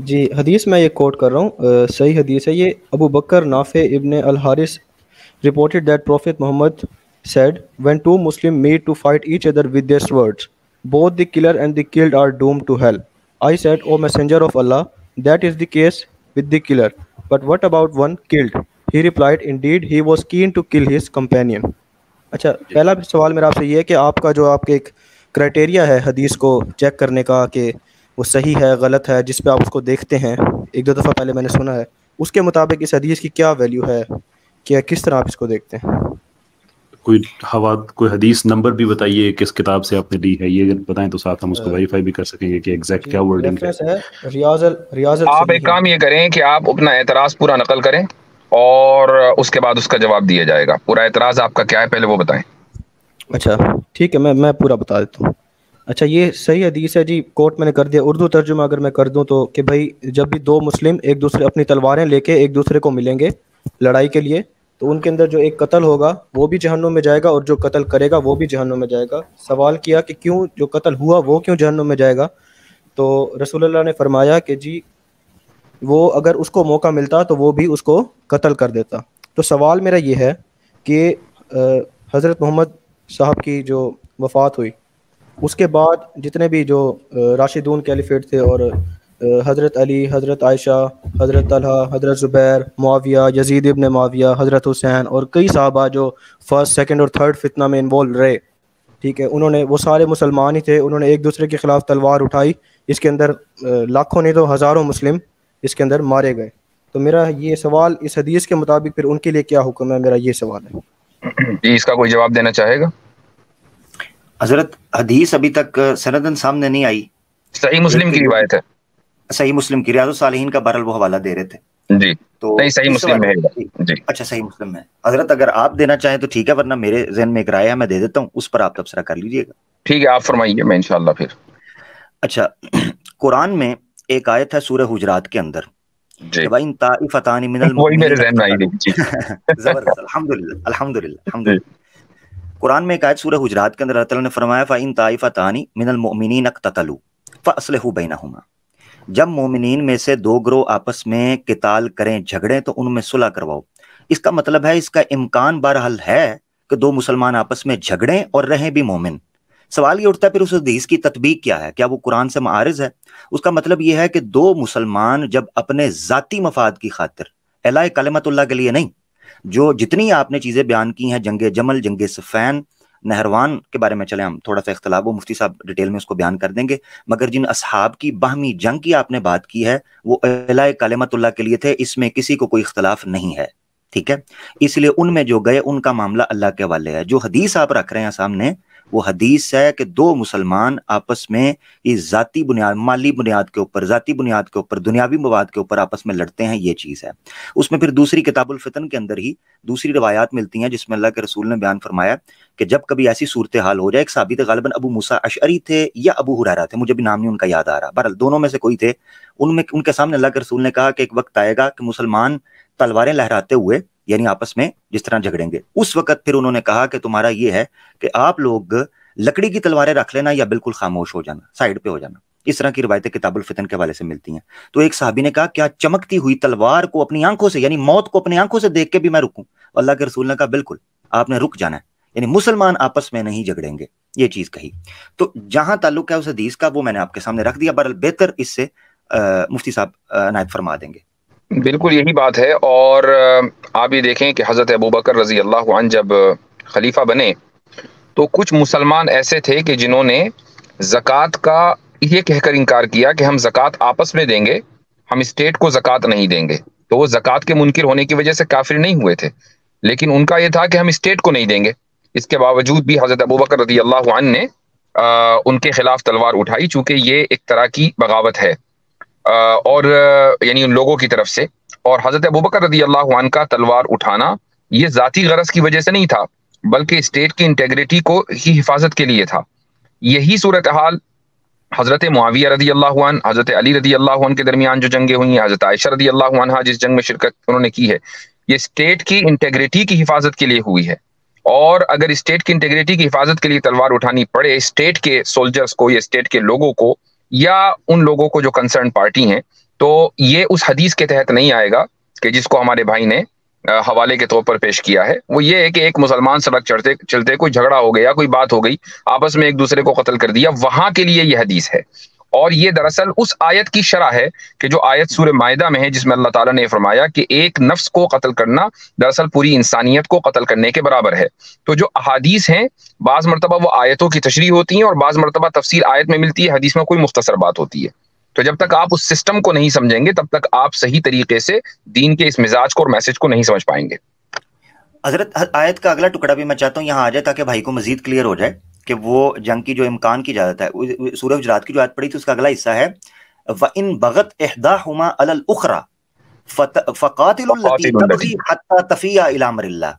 جی حدیث میں یہ کوٹ کر رہا ہوں، صحیح حدیث ہے یہ۔ ابو بکر نافع ابن الحارث reported that Prophet Muhammad said, when two Muslims meet to fight each other with their swords, both the killer and the killed are doomed to hell. I said, O Messenger of Allah, that is the case with the killer. But what about one killed? He replied, indeed, he was keen to kill his companion. اچھا، جی پہلا سوال میرا آپ سے یہ ہے کہ آپ کا جو آپ کے ایک کرائٹیریا ہے حدیث کو چیک کرنے کا کہ وہ صحیح ہے غلط ہے، جس پہ آپ اس کو دیکھتے ہیں، ایک دو دفعہ پہلے میں نے سنا ہے، اس کے مطابق اس حدیث کی کیا ویلیو ہے، کہ کس طرح آپ اس کو دیکھتے ہیں؟ کوئی حدیث نمبر بھی بتائیے کس کتاب سے آپ نے لی ہے، یہ بتائیں تو ساتھ ہم اس کو ویریفائی بھی کر سکیں گے کہ ایگزیکٹ جی کیا ورڈنگ ہے۔ ریفرنس ہے ریاض آپ ایک الصحیحین۔ کام یہ کریں کہ آپ اپنا اعتراض پورا نقل کریں اور اس کے بعد اس کا جواب دیا جائے گا۔ پورا اعتراض آپ کا کیا ہے پہلے وہ بتائیں۔ اچھا ٹھیک ہے، میں پورا بتا دیتا ہوں۔ اچھا، یہ صحیح حدیث ہے جی، کوٹ میں نے کر دیا، اردو ترجمہ اگر میں کر دوں تو کہ بھائی جب بھی دو مسلم ایک دوسرے اپنی تلواریں لے کے ایک دوسرے کو ملیں گے لڑائی کے لیے، تو ان کے اندر جو ایک قتل ہوگا وہ بھی جہنم میں جائے گا اور جو قتل کرے گا وہ بھی جہنم میں جائے گا۔ سوال کیا کہ کیوں جو قتل ہوا وہ کیوں جہنم میں جائے گا، تو رسول اللہ نے فرمایا کہ جی وہ اگر اس کو موقع ملتا تو وہ بھی اس کو قتل کر دیتا۔ تو سوال میرا یہ ہے کہ حضرت محمد صاحب کی جو وفات ہوئی اس کے بعد جتنے بھی جو راشدون کیلیفیٹ تھے، اور حضرت علی، حضرت عائشہ، حضرت طلحہ، حضرت زبیر، معاویہ، یزید ابن معاویہ، حضرت حسین اور کئی صحابہ جو فرسٹ سیکنڈ اور تھرڈ فتنہ میں انوالو رہے، ٹھیک ہے، انہوں نے، وہ سارے مسلمان ہی تھے، انہوں نے ایک دوسرے کے خلاف تلوار اٹھائی، اس کے اندر لاکھوں نہیں تو ہزاروں مسلم اس کے اندر مارے گئے۔ تو میرا یہ سوال اس حدیث کے مطابق پھر ان کے لیے کیا حکم ہے، میرا یہ سوال ہے۔ جی اس کا کوئی جواب دینا چاہے گا؟ حضرت حدیث ابھی تک سندن سامنے نہیں آئی، صحیح مسلم کی روایت ہے، صحیح مسلم کی، ریاض الصالحین کا بہرحال وہ حوالہ دے رہے تھے جی تو نہیں صحیح اس مسلم ہے جی۔ اچھا صحیح مسلم ہے حضرت، اگر آپ دینا چاہیں تو ٹھیک ہے، ورنہ میرے ذہن میں ایک رائے ہے میں دے دیتا ہوں، اس پر آپ تبصرہ کر لیجئے گا۔ ٹھیک ہے آپ فرمائیے، میں انشاءاللہ پھر۔ اچھا، قرآن میں ایک آیت ہے سورہ حجرات کے اندر جی کہ وَإِن طَائِفَتَانِ مِنَ وہی میرے الْمُؤْمِنِينَ ذہن میں آئی اقْتَتَلُوا، جی زبردست، الحمدللہ الحمدللہ جی الحمدللہ۔ قرآن میں ایک آیت سورہ حجرات کے اندر اللہ تعالیٰ نے فرمایا فَإِن طَائِفَتَانِ مِنَ الْمُؤْمِنِينَ اقْتَتَلُوا فَأَصْلِحُوا بَيْنَهُمَا، جب مومنین میں سے دو گروہ آپس میں قتال کریں، جھگڑیں، تو ان میں صلح کرواؤ۔ اس کا مطلب ہے، اس کا امکان بہرحال ہے کہ دو مسلمان آپس میں جھگڑیں اور رہیں بھی مومن۔ سوال یہ اٹھتا ہے پھر اس حدیث کی تطبیق کیا ہے، کیا وہ قرآن سے معارض ہے؟ اس کا مطلب یہ ہے کہ دو مسلمان جب اپنے ذاتی مفاد کی خاطر، اعلاء کلمت اللہ کے لیے نہیں، جو جتنی آپ نے چیزیں بیان کی ہیں، جنگ جمل، جنگ صفین، نہروان کے بارے میں چلیں ہم تھوڑا سا اختلاف، وہ مفتی صاحب ڈیٹیل میں اس کو بیان کر دیں گے، مگر جن اصحاب کی باہمی جنگ کی آپ نے بات کی ہے وہ اعلاء کلمت اللہ کے لیے تھے، اس میں کسی کو کوئی اختلاف نہیں ہے، ٹھیک ہے؟ اس لیے ان میں جو گئے ان کا معاملہ اللہ کے حوالے ہے۔ جو حدیث آپ رکھ رہے ہیں سامنے، وہ حدیث ہے کہ دو مسلمان آپس میں اس ذاتی بنیاد، مالی بنیاد کے اوپر، ذاتی بنیاد کے اوپر، دنیاوی مواد کے اوپر آپس میں لڑتے ہیں، یہ چیز ہے۔ اس میں پھر دوسری کتاب الفتن کے اندر ہی دوسری روایات ملتی ہیں جس میں اللہ کے رسول نے بیان فرمایا کہ جب کبھی ایسی صورتحال ہو جائے، ایک صحابی تھے غالباً ابو موسیٰ اشعری تھے یا ابو ہریرہ تھے، مجھے بھی نام نہیں ان کا یاد آ رہا، بہرحال دونوں میں سے کوئی تھے، ان کے سامنے اللہ کے رسول نے کہا کہ ایک وقت آئے گا کہ مسلمان تلواریں لہراتے ہوئے، یعنی آپس میں جس طرح جھگڑیں گے، اس وقت پھر انہوں نے کہا کہ تمہارا یہ ہے کہ آپ لوگ لکڑی کی تلواریں رکھ لینا یا بالکل خاموش ہو جانا، سائیڈ پہ ہو جانا۔ اس طرح کی روایتیں کتاب الفتن کے حوالے سے ملتی ہیں۔ تو ایک صحابی نے کہا کیا چمکتی ہوئی تلوار کو اپنی آنکھوں سے، یعنی موت کو اپنی آنکھوں سے دیکھ کے بھی میں رکوں؟ اللہ کے رسول نے کہا بالکل، آپ نے رک جانا ہے، یعنی مسلمان آپس میں نہیں جھگڑیں گے، یہ چیز کہی۔ تو جہاں تعلق ہے اس حدیث کا وہ میں نے آپ کے سامنے رکھ دیا، بہرحال بہتر اس سے مفتی صاحب عنایت فرما دیں گے۔ بالکل یہی بات ہے، اور آپ یہ دیکھیں کہ حضرت ابوبکر رضی اللہ عنہ جب خلیفہ بنے تو کچھ مسلمان ایسے تھے کہ جنہوں نے زکوٰۃ کا یہ کہہ کر انکار کیا کہ ہم زکوٰۃ آپس میں دیں گے، ہم اسٹیٹ کو زکوٰۃ نہیں دیں گے۔ تو وہ زکوٰۃ کے منکر ہونے کی وجہ سے کافر نہیں ہوئے تھے، لیکن ان کا یہ تھا کہ ہم اسٹیٹ کو نہیں دیں گے۔ اس کے باوجود بھی حضرت ابوبکر رضی اللہ عنہ نے ان کے خلاف تلوار اٹھائی، چونکہ یہ ایک طرح کی بغاوت ہے، اور یعنی ان لوگوں کی طرف سے۔ اور حضرت ابوبکر رضی اللہ عنہ کا تلوار اٹھانا یہ ذاتی غرض کی وجہ سے نہیں تھا، بلکہ اسٹیٹ کی انٹیگریٹی کو ہی حفاظت کے لیے تھا۔ یہی صورتحال حضرت معاویہ رضی اللہ عنہ، حضرت علی رضی اللہ عنہ کے درمیان جو جنگیں ہوئی ہیں، حضرت عائشہ رضی اللہ عنہ جس جنگ میں شرکت انہوں نے کی ہے، یہ اسٹیٹ کی انٹیگریٹی کی حفاظت کے لیے ہوئی ہے۔ اور اگر اسٹیٹ کی انٹیگریٹی کی حفاظت کے لیے تلوار اٹھانی پڑے اسٹیٹ کے سولجرز کو یا اسٹیٹ کے لوگوں کو یا ان لوگوں کو جو کنسرن پارٹی ہیں، تو یہ اس حدیث کے تحت نہیں آئے گا کہ جس کو ہمارے بھائی نے حوالے کے طور پر پیش کیا ہے. وہ یہ ہے کہ ایک مسلمان سڑک چڑھتے چلتے کوئی جھگڑا ہو گیا, کوئی بات ہو گئی, آپس میں ایک دوسرے کو قتل کر دیا, وہاں کے لیے یہ حدیث ہے. اور یہ دراصل اس آیت کی شرح ہے کہ جو آیت سورہ مائدہ میں ہے, جس میں اللہ تعالیٰ نے فرمایا کہ ایک نفس کو قتل کرنا دراصل پوری انسانیت کو قتل کرنے کے برابر ہے. تو جو احادیث ہیں بعض مرتبہ وہ آیتوں کی تشریح ہوتی ہیں, اور بعض مرتبہ تفسیر آیت میں ملتی ہے, حدیث میں کوئی مختصر بات ہوتی ہے. تو جب تک آپ اس سسٹم کو نہیں سمجھیں گے تب تک آپ صحیح طریقے سے دین کے اس مزاج کو اور میسج کو نہیں سمجھ پائیں گے. حضرت آیت کا اگلا ٹکڑا بھی میں چاہتا ہوں یہاں آ جائے تاکہ بھائی کو مزید کلیئر ہو جائے کہ وہ جنگ کی جو امکان کی اجازت ہے. سورہ حجرات کی جو آیت پڑھی تھی اس کا اگلا حصہ ہے وَإِن بَغَتْ إِحْدَاهُمَا عَلَى الْأُخْرَى فَقَاتِلُوا الَّتِي تَبْغِي حَتَّى تَفِيَّ إِلَى أَمْرِ اللَّهِ.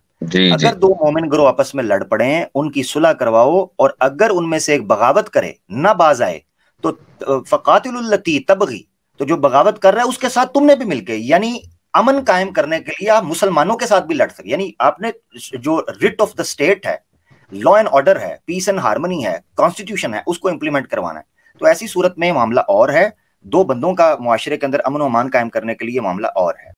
اگر دو مومن گروہ آپس میں لڑ پڑیں ان کی صلح کرواؤ, اور اگر ان میں سے ایک بغاوت کرے نہ باز آئے تو فَقَاتِلُوا الَّتِي تَبْغِي, تو جو بغاوت کر رہا ہے اس کے ساتھ تم نے بھی مل کے, یعنی امن قائم کرنے کے لیے آپ مسلمانوں کے ساتھ بھی لڑ سکتے. یعنی آپ نے جو ریٹ آف دا اسٹیٹ ہے, لا اینڈ آرڈر ہے, پیس اینڈ ہارمنی ہے, کانسٹیٹیوشن ہے, اس کو امپلیمنٹ کروانا ہے. تو ایسی صورت میں معاملہ اور ہے, دو بندوں کا معاشرے کے اندر امن و امان قائم کرنے کے لیے معاملہ اور ہے.